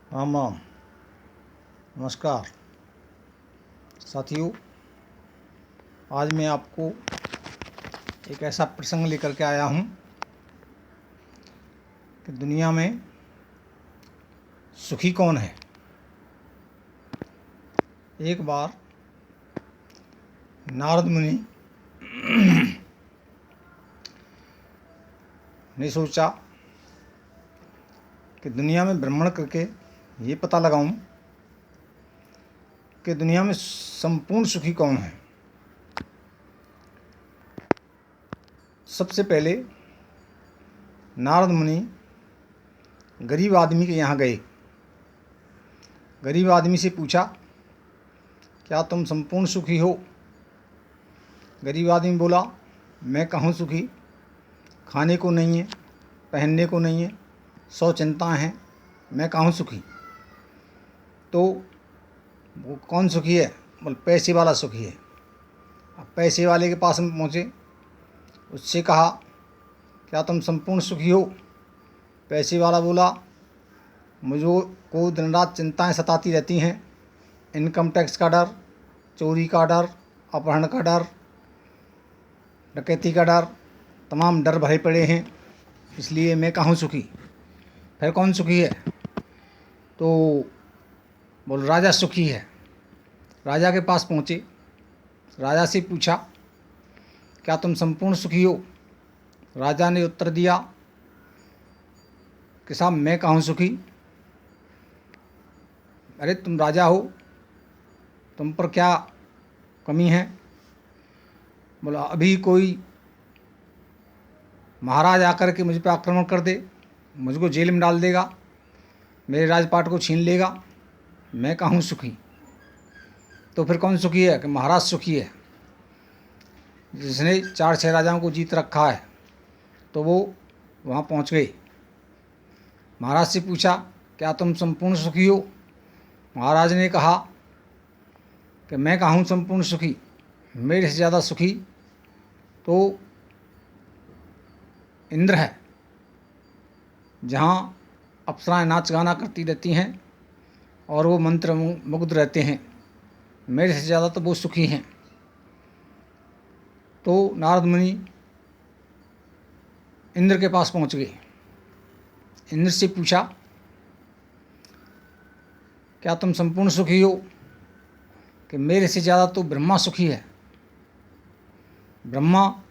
राम राम। नमस्कार साथियों, आज मैं आपको एक ऐसा प्रसंग लेकर के आया हूँ कि दुनिया में सुखी कौन है। एक बार नारद मुनि ने सोचा कि दुनिया में भ्रमण करके ये पता लगाऊं कि दुनिया में संपूर्ण सुखी कौन है। सबसे पहले नारद मुनि गरीब आदमी के यहाँ गए। गरीब आदमी से पूछा, क्या तुम संपूर्ण सुखी हो? गरीब आदमी बोला, मैं कहूँ सुखी, खाने को नहीं है, पहनने को नहीं है, 100 चिंताएं हैं, मैं कहूँ सुखी। तो वो कौन सुखी है? बोल, पैसे वाला सुखी है। अब पैसे वाले के पास में पहुँचे, उससे कहा, क्या तुम संपूर्ण सुखी हो? पैसे वाला बोला, मुझको को दिन रात चिंताएं सताती रहती हैं। इनकम टैक्स का डर, चोरी का डर, अपहरण का डर, डकैती का डर, तमाम डर भरे पड़े हैं, इसलिए मैं कहूँ सुखी। फिर कौन सुखी है? तो बोल, राजा सुखी है। राजा के पास पहुँचे, राजा से पूछा, क्या तुम संपूर्ण सुखी हो? राजा ने उत्तर दिया कि साहब, मैं कहूँ सुखी। अरे तुम राजा हो, तुम पर क्या कमी है? बोला, अभी कोई महाराज आकर के मुझ पर आक्रमण कर दे, मुझको जेल में डाल देगा, मेरे राजपाट को छीन लेगा, मैं कहूँ सुखी। तो फिर कौन सुखी है? कि महाराज सुखी है, जिसने 4-6 राजाओं को जीत रखा है। तो वो वहाँ पहुँच गए। महाराज से पूछा, क्या तुम संपूर्ण सुखी हो? महाराज ने कहा कि मैं कहूँ संपूर्ण सुखी, मेरे से ज़्यादा सुखी तो इंद्र है, जहाँ अप्सराएं नाच गाना करती रहती हैं और वो मंत्र मुग्ध रहते हैं, मेरे से ज़्यादा तो वो सुखी हैं। तो नारद मुनि इंद्र के पास पहुँच गए। इंद्र से पूछा, क्या तुम संपूर्ण सुखी हो? कि मेरे से ज़्यादा तो ब्रह्मा सुखी है। ब्रह्मा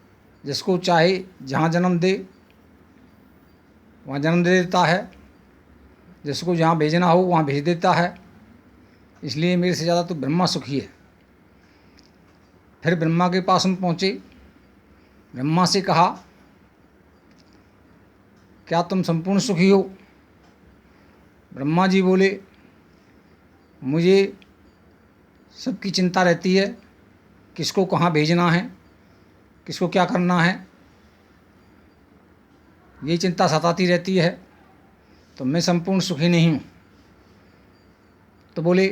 जिसको चाहे जहाँ जन्म दे वहाँ जन्म दे देता है, जिसको जहाँ भेजना हो वहाँ भेज देता है, इसलिए मेरे से ज़्यादा तो ब्रह्मा सुखी है। फिर ब्रह्मा के पास में पहुँचे, ब्रह्मा से कहा, क्या तुम संपूर्ण सुखी हो? ब्रह्मा जी बोले, मुझे सबकी चिंता रहती है, किसको कहाँ भेजना है, किसको क्या करना है, ये चिंता सताती रहती है, तो मैं संपूर्ण सुखी नहीं हूँ। तो बोले,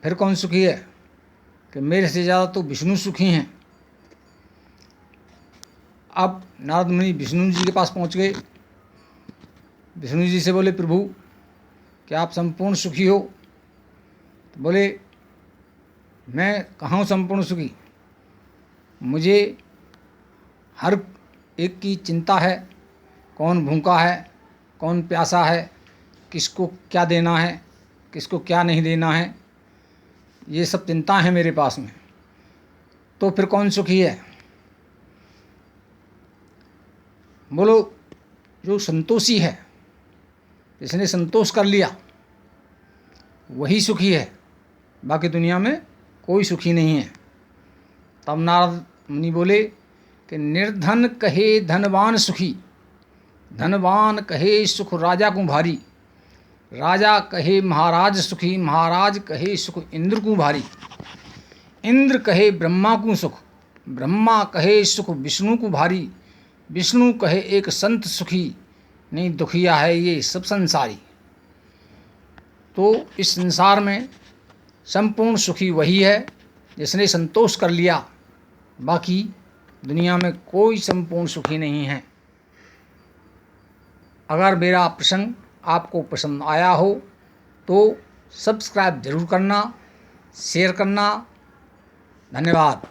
फिर कौन सुखी है? कि मेरे से ज़्यादा तो विष्णु सुखी हैं। अब नारद मुनि विष्णु जी के पास पहुँच गए। विष्णु जी से बोले, प्रभु, क्या आप संपूर्ण सुखी हो? तो बोले, मैं कहाँ संपूर्ण सुखी, मुझे हर एक की चिंता है, कौन भूखा है, कौन प्यासा है, किसको क्या देना है, किसको क्या नहीं देना है, ये सब चिंता है मेरे पास में। तो फिर कौन सुखी है? बोलो, जो संतोषी है, जिसने संतोष कर लिया वही सुखी है, बाकी दुनिया में कोई सुखी नहीं है। तब नारद मुनि बोले कि निर्धन कहे धनवान सुखी, धनवान कहे सुख राजा को भारी, राजा कहे महाराज सुखी, महाराज कहे सुख इंद्र को भारी, इंद्र कहे ब्रह्मा को सुख, ब्रह्मा कहे सुख विष्णु को भारी, विष्णु कहे एक संत सुखी, नहीं दुखिया है ये सब संसारी। तो इस संसार में संपूर्ण सुखी वही है जिसने संतोष कर लिया, बाकी दुनिया में कोई संपूर्ण सुखी नहीं है। अगर मेरा प्रसंग आपको पसंद आया हो तो सब्सक्राइब ज़रूर करना, शेयर करना। धन्यवाद।